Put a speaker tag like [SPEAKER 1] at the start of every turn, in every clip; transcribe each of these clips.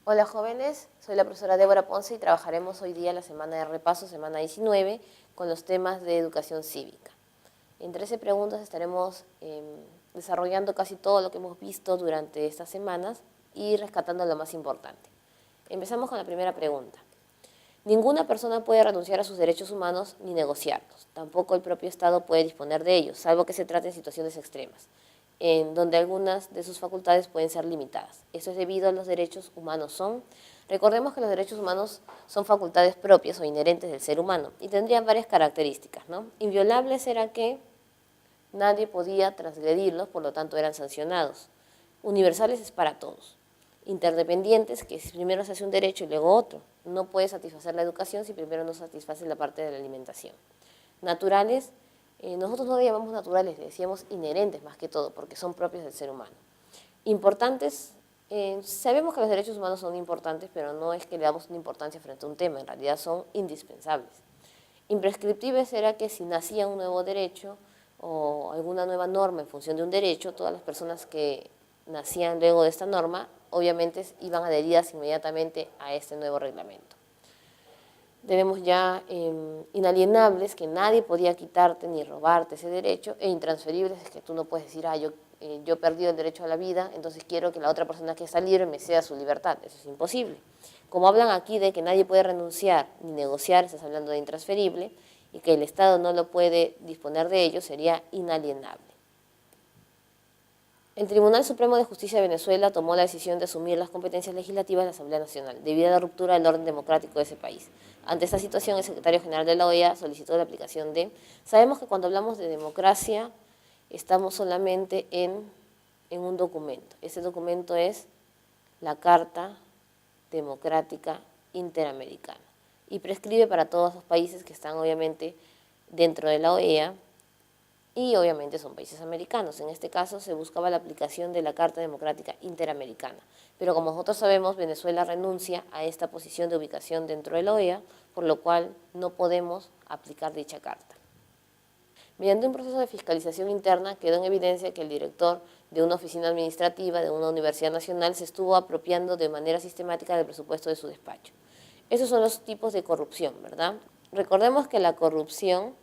[SPEAKER 1] Hola jóvenes, soy la profesora Débora Ponce y trabajaremos hoy día la semana de repaso, semana 19, con los temas de educación cívica. En 13 preguntas estaremos desarrollando casi todo lo que hemos visto durante estas semanas y rescatando lo más importante. Empezamos con la primera pregunta. Ninguna persona puede renunciar a sus derechos humanos ni negociarlos. Tampoco el propio Estado puede disponer de ellos, salvo que se trate de situaciones extremas, en donde algunas de sus facultades pueden ser limitadas. Esto es debido a los derechos humanos recordemos que los derechos humanos son facultades propias o inherentes del ser humano y tendrían varias características, ¿no? Inviolables era que nadie podía transgredirlos, por lo tanto eran sancionados. Universales es para todos. Interdependientes, que primero se hace un derecho y luego otro. No puede satisfacer la educación si primero no satisface la parte de la alimentación. Naturales, nosotros no le llamamos naturales, le decíamos inherentes más que todo, porque son propios del ser humano. Importantes, sabemos que los derechos humanos son importantes, pero no es que le damos una importancia frente a un tema, en realidad son indispensables. Imprescriptibles era que si nacía un nuevo derecho o alguna nueva norma en función de un derecho, todas las personas que nacían luego de esta norma, obviamente iban adheridas inmediatamente a este nuevo reglamento. Tenemos ya inalienables, que nadie podía quitarte ni robarte ese derecho, e intransferibles, es que tú no puedes decir, yo he perdido el derecho a la vida, entonces quiero que la otra persona que está libre me ceda su libertad. Eso es imposible. Como hablan aquí de que nadie puede renunciar ni negociar, estás hablando de intransferible, y que el Estado no lo puede disponer de ello, sería inalienable. El Tribunal Supremo de Justicia de Venezuela tomó la decisión de asumir las competencias legislativas de la Asamblea Nacional, debido a la ruptura del orden democrático de ese país. Ante esta situación, el secretario general de la OEA solicitó la aplicación de... Sabemos que cuando hablamos de democracia, estamos solamente en un documento. Ese documento es la Carta Democrática Interamericana y prescribe para todos los países que están obviamente dentro de la OEA, y obviamente son países americanos. En este caso se buscaba la aplicación de la Carta Democrática Interamericana. Pero como nosotros sabemos, Venezuela renuncia a esta posición de ubicación dentro de la OEA, por lo cual no podemos aplicar dicha carta. Mediante un proceso de fiscalización interna quedó en evidencia que el director de una oficina administrativa de una universidad nacional se estuvo apropiando de manera sistemática del presupuesto de su despacho. Esos son los tipos de corrupción, ¿verdad? Recordemos que la corrupción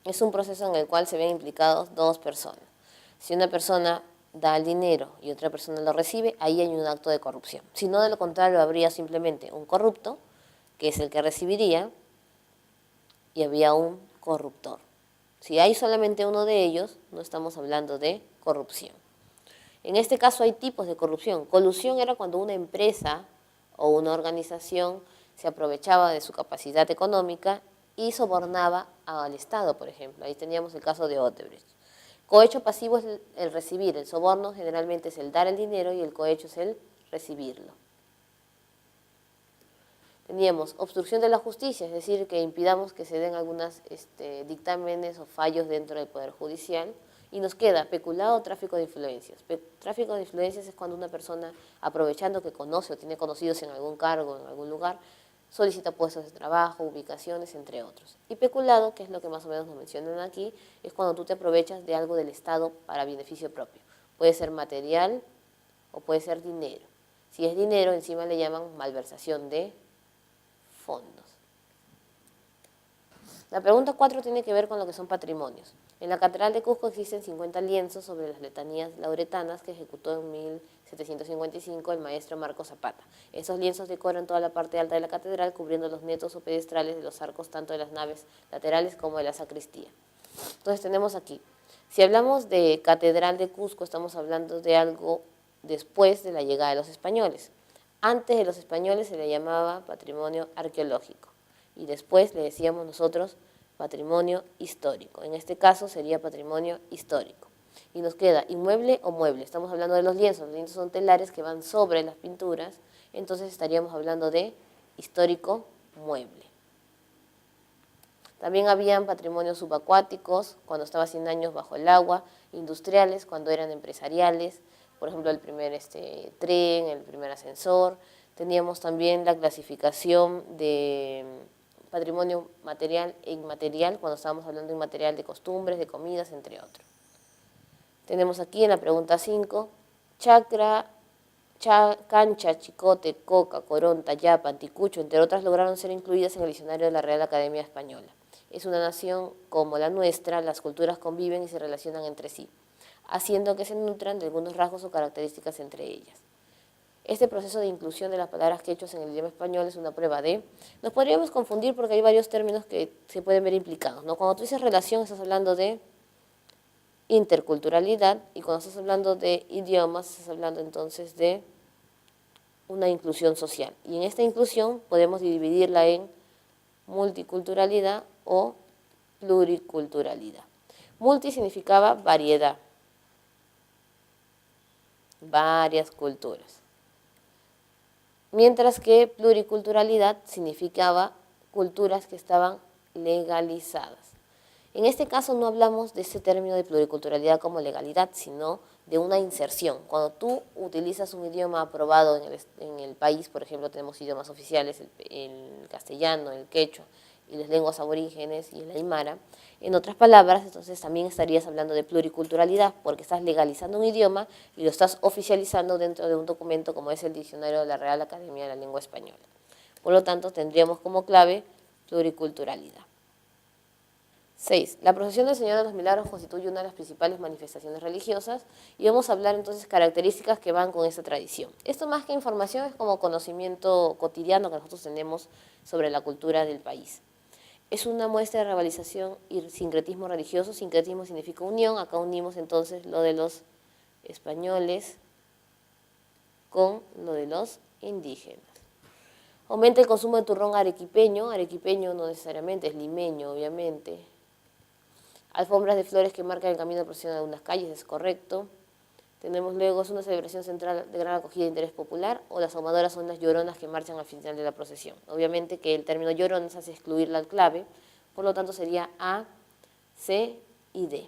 [SPEAKER 1] es un proceso en el cual se ven implicados dos personas. Si una persona da el dinero y otra persona lo recibe, ahí hay un acto de corrupción. Si no, de lo contrario, habría simplemente un corrupto, que es el que recibiría, y había un corruptor. Si hay solamente uno de ellos, no estamos hablando de corrupción. En este caso hay tipos de corrupción. Colusión era cuando una empresa o una organización se aprovechaba de su capacidad económica y sobornaba al Estado, por ejemplo. Ahí teníamos el caso de Odebrecht. Cohecho pasivo es el recibir, el soborno generalmente es el dar el dinero y el cohecho es el recibirlo. Teníamos obstrucción de la justicia, es decir, que impidamos que se den algunos dictámenes o fallos dentro del Poder Judicial. Y nos queda peculado o tráfico de influencias. Tráfico de influencias es cuando una persona, aprovechando que conoce o tiene conocidos en algún cargo, en algún lugar, solicita puestos de trabajo, ubicaciones, entre otros. Y peculado, que es lo que más o menos nos mencionan aquí, es cuando tú te aprovechas de algo del Estado para beneficio propio. Puede ser material o puede ser dinero. Si es dinero, encima le llaman malversación de fondos. La pregunta 4 tiene que ver con lo que son patrimonios. En la Catedral de Cusco existen 50 lienzos sobre las letanías lauretanas que ejecutó en 1755 el maestro Marco Zapata. Estos lienzos decoran toda la parte alta de la catedral, cubriendo los netos o pedestrales de los arcos tanto de las naves laterales como de la sacristía. Entonces tenemos aquí, si hablamos de Catedral de Cusco, estamos hablando de algo después de la llegada de los españoles. Antes de los españoles se le llamaba patrimonio arqueológico y después le decíamos nosotros patrimonio histórico. En este caso sería patrimonio histórico. Y nos queda inmueble o mueble. Estamos hablando de los lienzos. Los lienzos son telares que van sobre las pinturas, entonces estaríamos hablando de histórico mueble. También habían patrimonios subacuáticos, cuando estaba 100 años bajo el agua, industriales, cuando eran empresariales, por ejemplo, el primer tren, el primer ascensor. Teníamos también la clasificación de patrimonio material e inmaterial, cuando estábamos hablando de inmaterial de costumbres, de comidas, entre otros. Tenemos aquí en la pregunta 5, chacra, Cancha, Chicote, Coca, Coronta, Yapa, Anticucho, entre otras, lograron ser incluidas en el diccionario de la Real Academia Española. Es una nación como la nuestra, las culturas conviven y se relacionan entre sí, haciendo que se nutran de algunos rasgos o características entre ellas. Este proceso de inclusión de las palabras quechuas en el idioma español es una prueba de... Nos podríamos confundir porque hay varios términos que se pueden ver implicados, ¿no? Cuando tú dices relación, estás hablando de interculturalidad, y cuando estás hablando de idiomas, estás hablando entonces de una inclusión social. Y en esta inclusión podemos dividirla en multiculturalidad o pluriculturalidad. Multi significaba variedad, varias culturas. Mientras que pluriculturalidad significaba culturas que estaban legalizadas. En este caso no hablamos de ese término de pluriculturalidad como legalidad, sino de una inserción. Cuando tú utilizas un idioma aprobado en el país, por ejemplo, tenemos idiomas oficiales, el castellano, el quechua, y las lenguas aborígenes y el aymara. En otras palabras, entonces también estarías hablando de pluriculturalidad, porque estás legalizando un idioma y lo estás oficializando dentro de un documento como es el Diccionario de la Real Academia de la Lengua Española. Por lo tanto, tendríamos como clave pluriculturalidad. 6. La procesión del Señor de los Milagros constituye una de las principales manifestaciones religiosas y vamos a hablar entonces características que van con esta tradición. Esto más que información es como conocimiento cotidiano que nosotros tenemos sobre la cultura del país. Es una muestra de revalorización y sincretismo religioso. Sincretismo significa unión, acá unimos entonces lo de los españoles con lo de los indígenas. Aumenta el consumo de turrón arequipeño no necesariamente, es limeño obviamente. Alfombras de flores que marcan el camino de procesión de algunas calles, es correcto. Tenemos luego, es una celebración central de gran acogida de interés popular, o las ahumadoras son las lloronas que marchan al final de la procesión. Obviamente que el término lloronas hace excluir la clave, por lo tanto sería A, C y D.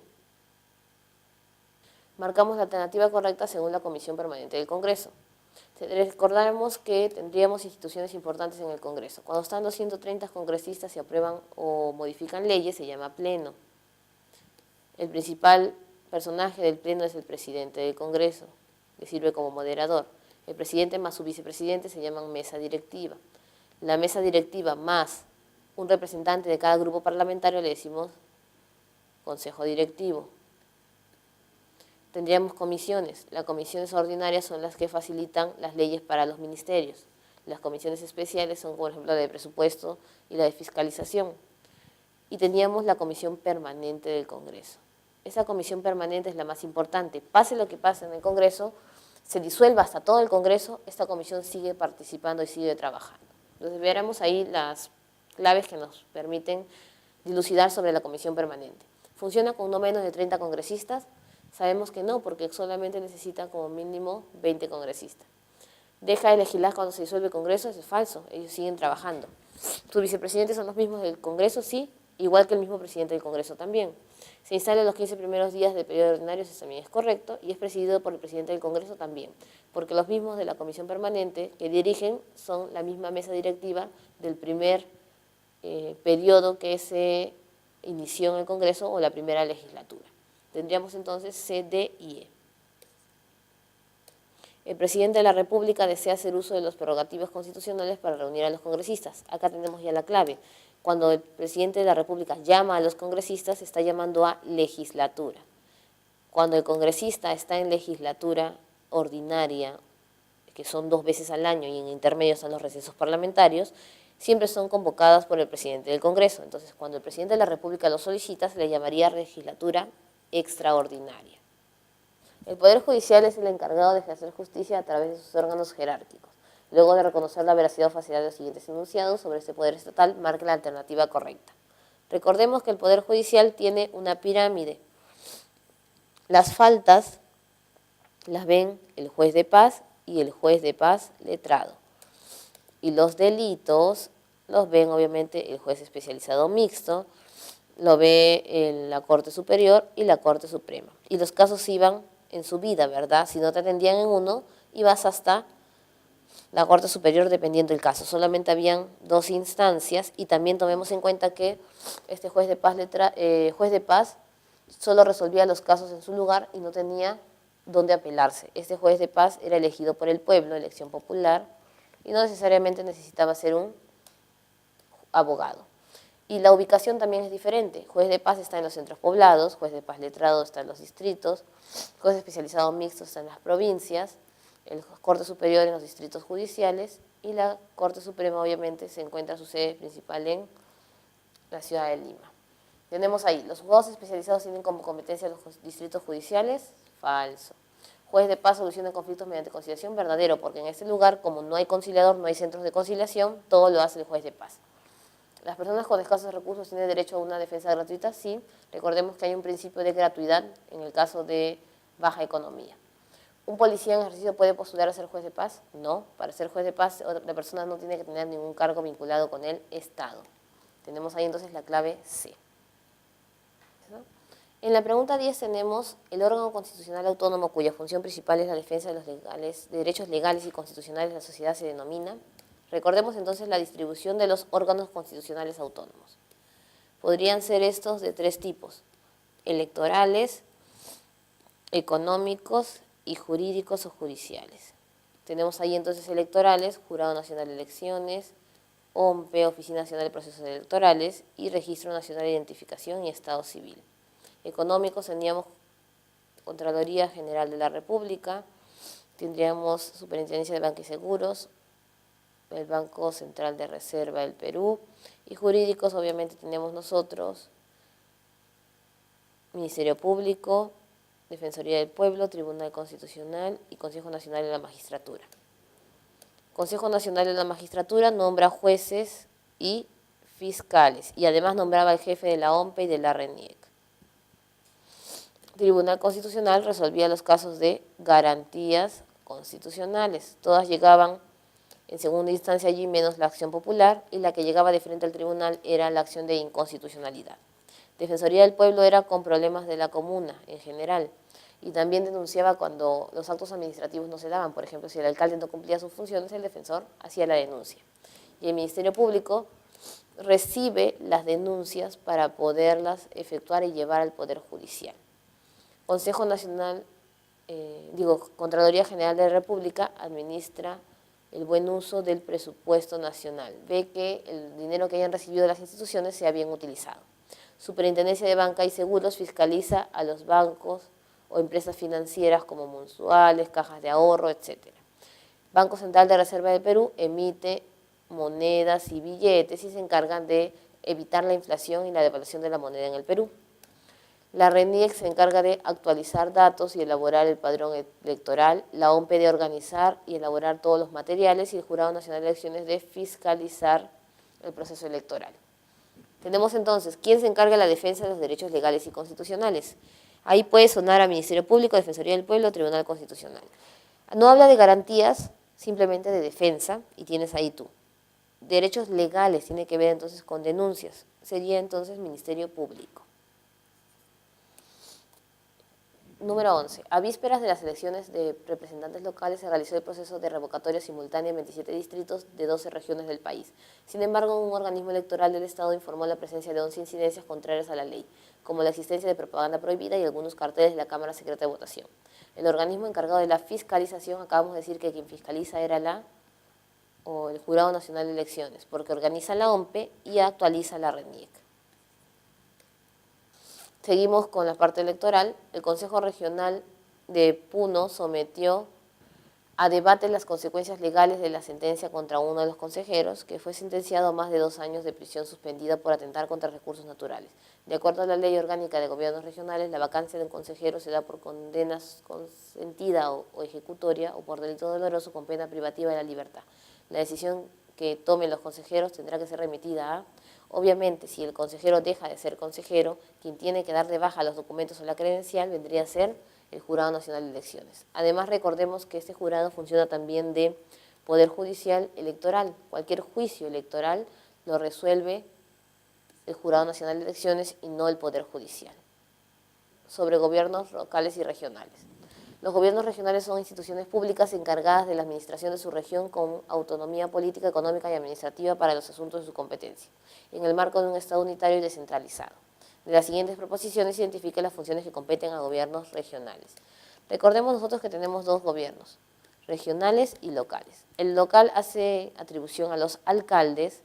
[SPEAKER 1] Marcamos la alternativa correcta según la Comisión Permanente del Congreso. Recordamos que tendríamos instituciones importantes en el Congreso. Cuando están 230 congresistas y aprueban o modifican leyes, se llama pleno. El principal personaje del pleno es el presidente del Congreso, que sirve como moderador. El presidente más su vicepresidente se llaman mesa directiva. La mesa directiva más un representante de cada grupo parlamentario le decimos consejo directivo. Tendríamos comisiones. Las comisiones ordinarias son las que facilitan las leyes para los ministerios. Las comisiones especiales son, por ejemplo, la de presupuesto y la de fiscalización. Y teníamos la comisión permanente del Congreso. Esa comisión permanente es la más importante. Pase lo que pase en el Congreso, se disuelva hasta todo el Congreso, esta comisión sigue participando y sigue trabajando. Entonces veremos ahí las claves que nos permiten dilucidar sobre la comisión permanente. ¿Funciona con no menos de 30 congresistas? Sabemos que no, porque solamente necesita como mínimo 20 congresistas. ¿Deja de legislar cuando se disuelve el Congreso? Eso es falso, ellos siguen trabajando. ¿Sus vicepresidentes son los mismos del Congreso? Sí, igual que el mismo presidente del Congreso también. Se instala en los 15 primeros días del periodo ordinario, eso también es correcto, y es presidido por el presidente del Congreso también, porque los mismos de la comisión permanente que dirigen son la misma mesa directiva del primer periodo que se inició en el Congreso o la primera legislatura. Tendríamos entonces C, D y E. El presidente de la República desea hacer uso de los prerrogativos constitucionales para reunir a los congresistas. Acá tenemos ya la clave. Cuando el presidente de la República llama a los congresistas, está llamando a legislatura. Cuando el congresista está en legislatura ordinaria, que son 2 veces al año y en intermedio están los recesos parlamentarios, siempre son convocadas por el presidente del Congreso. Entonces, cuando el presidente de la República lo solicita, se le llamaría legislatura extraordinaria. El Poder Judicial es el encargado de ejercer justicia a través de sus órganos jerárquicos. Luego de reconocer la veracidad o falsedad de los siguientes enunciados sobre este poder estatal, marque la alternativa correcta. Recordemos que el Poder Judicial tiene una pirámide. Las faltas las ven el juez de paz y el juez de paz letrado. Y los delitos los ven obviamente el juez especializado mixto, lo ve la Corte Superior y la Corte Suprema. Y los casos iban en su vida, ¿verdad? Si no te atendían en uno, ibas hasta la Corte Superior dependiendo del caso. Solamente habían 2 instancias y también tomemos en cuenta que este juez de paz solo resolvía los casos en su lugar y no tenía dónde apelarse. Este juez de paz era elegido por el pueblo, elección popular, y no necesariamente necesitaba ser un abogado. Y la ubicación también es diferente. Juez de paz está en los centros poblados, juez de paz letrado está en los distritos, juez especializado mixto está en las provincias, el Corte Superior en los distritos judiciales y la Corte Suprema obviamente se encuentra su sede principal en la ciudad de Lima. Tenemos ahí, los juzgados especializados tienen como competencia los distritos judiciales, falso. Juez de paz soluciona conflictos mediante conciliación, verdadero, porque en este lugar, como no hay conciliador, no hay centros de conciliación, todo lo hace el juez de paz. ¿Las personas con escasos recursos tienen derecho a una defensa gratuita? Sí. Recordemos que hay un principio de gratuidad en el caso de baja economía. ¿Un policía en ejercicio puede postular a ser juez de paz? No. Para ser juez de paz, la persona no tiene que tener ningún cargo vinculado con el Estado. Tenemos ahí entonces la clave C. En la pregunta 10 tenemos el órgano constitucional autónomo cuya función principal es la defensa de los derechos legales y constitucionales de la sociedad se denomina. Recordemos entonces la distribución de los órganos constitucionales autónomos. Podrían ser estos de tres tipos: electorales, económicos y jurídicos o judiciales. Tenemos ahí entonces electorales, Jurado Nacional de Elecciones, OMPE, Oficina Nacional de Procesos Electorales, y Registro Nacional de Identificación y Estado Civil. Económicos tendríamos Contraloría General de la República, tendríamos Superintendencia de Banca y Seguros, el Banco Central de Reserva del Perú, y jurídicos obviamente tenemos nosotros, Ministerio Público, Defensoría del Pueblo, Tribunal Constitucional y Consejo Nacional de la Magistratura. Consejo Nacional de la Magistratura nombra jueces y fiscales y además nombraba al jefe de la OMPE y de la RENIEC. Tribunal Constitucional resolvía los casos de garantías constitucionales. Todas llegaban en segunda instancia allí menos la acción popular, y la que llegaba de frente al tribunal era la acción de inconstitucionalidad. Defensoría del Pueblo era con problemas de la comuna en general, y también denunciaba cuando los actos administrativos no se daban. Por ejemplo, si el alcalde no cumplía sus funciones, el defensor hacía la denuncia. Y el Ministerio Público recibe las denuncias para poderlas efectuar y llevar al Poder Judicial. Consejo Nacional, Contraloría General de la República administra el buen uso del presupuesto nacional. Ve que el dinero que hayan recibido de las instituciones sea bien utilizado. Superintendencia de Banca y Seguros fiscaliza a los bancos o empresas financieras como mensuales, cajas de ahorro, etc. Banco Central de Reserva del Perú emite monedas y billetes y se encargan de evitar la inflación y la devaluación de la moneda en el Perú. La RENIEC se encarga de actualizar datos y elaborar el padrón electoral, la OMPE de organizar y elaborar todos los materiales y el Jurado Nacional de Elecciones de fiscalizar el proceso electoral. Tenemos entonces, ¿quién se encarga de la defensa de los derechos legales y constitucionales? Ahí puede sonar a Ministerio Público, Defensoría del Pueblo, Tribunal Constitucional. No habla de garantías, simplemente de defensa, y tienes ahí tú. Derechos legales, tiene que ver entonces con denuncias, sería entonces Ministerio Público. Número 11. A vísperas de las elecciones de representantes locales se realizó el proceso de revocatoria simultánea en 27 distritos de 12 regiones del país. Sin embargo, un organismo electoral del Estado informó la presencia de 11 incidencias contrarias a la ley, como la existencia de propaganda prohibida y algunos carteles de la Cámara Secreta de Votación. El organismo encargado de la fiscalización, acabamos de decir que quien fiscaliza era el Jurado Nacional de Elecciones, porque organiza la OMPE y actualiza la RENIEC. Seguimos con la parte electoral. El Consejo Regional de Puno sometió a debate las consecuencias legales de la sentencia contra uno de los consejeros, que fue sentenciado a más de 2 años de prisión suspendida por atentar contra recursos naturales. De acuerdo a la Ley Orgánica de Gobiernos Regionales, la vacancia de un consejero se da por condenas consentida o ejecutoria o por delito doloroso con pena privativa de la libertad. La decisión que tomen los consejeros tendrá que ser remitida a... Obviamente, si el consejero deja de ser consejero, quien tiene que dar de baja los documentos o la credencial vendría a ser el Jurado Nacional de Elecciones. Además, recordemos que este jurado funciona también de Poder Judicial Electoral. Cualquier juicio electoral lo resuelve el Jurado Nacional de Elecciones y no el Poder Judicial. Sobre gobiernos locales y regionales. Los gobiernos regionales son instituciones públicas encargadas de la administración de su región con autonomía política, económica y administrativa para los asuntos de su competencia, en el marco de un Estado unitario y descentralizado. De las siguientes proposiciones identifica las funciones que competen a gobiernos regionales. Recordemos nosotros que tenemos dos gobiernos, regionales y locales. El local hace atribución a los alcaldes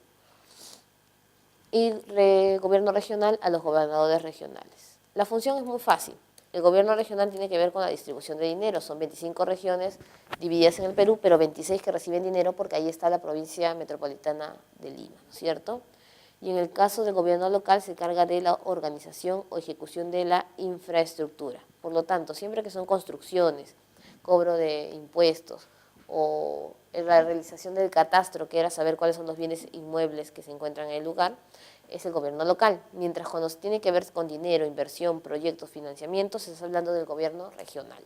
[SPEAKER 1] y el gobierno regional a los gobernadores regionales. La función es muy fácil. El gobierno regional tiene que ver con la distribución de dinero. Son 25 regiones divididas en el Perú, pero 26 que reciben dinero porque ahí está la provincia metropolitana de Lima, ¿no es cierto? Y en el caso del gobierno local se encarga de la organización o ejecución de la infraestructura. Por lo tanto, siempre que son construcciones, cobro de impuestos o la realización del catastro, que era saber cuáles son los bienes inmuebles que se encuentran en el lugar, es el gobierno local. Mientras cuando tiene que ver con dinero, inversión, proyectos, financiamientos, se está hablando del gobierno regional.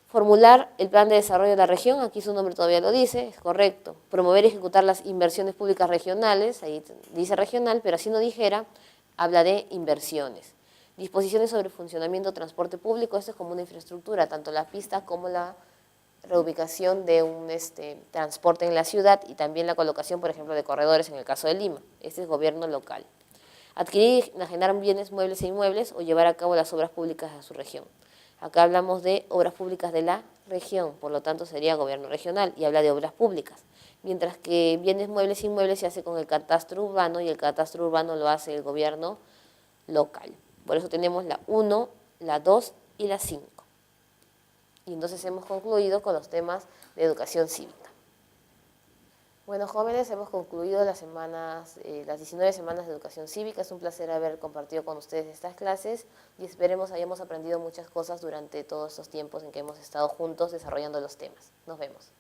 [SPEAKER 1] Formular el plan de desarrollo de la región, aquí su nombre todavía lo dice, es correcto. Promover y ejecutar las inversiones públicas regionales, ahí dice regional, pero así no dijera, habla de inversiones. Disposiciones sobre el funcionamiento de transporte público, esto es como una infraestructura, tanto la pista como la reubicación de un transporte en la ciudad y también la colocación, por ejemplo, de corredores en el caso de Lima. Este es gobierno local. Adquirir y enajenar bienes muebles e inmuebles o llevar a cabo las obras públicas de su región. Acá hablamos de obras públicas de la región, por lo tanto sería gobierno regional y habla de obras públicas. Mientras que bienes muebles e inmuebles se hace con el catastro urbano y el catastro urbano lo hace el gobierno local. Por eso tenemos la 1, la 2 y la 5. Y entonces hemos concluido con los temas de educación cívica. Bueno, jóvenes, hemos concluido las 19 semanas de educación cívica. Es un placer haber compartido con ustedes estas clases y esperemos hayamos aprendido muchas cosas durante todos estos tiempos en que hemos estado juntos desarrollando los temas. Nos vemos.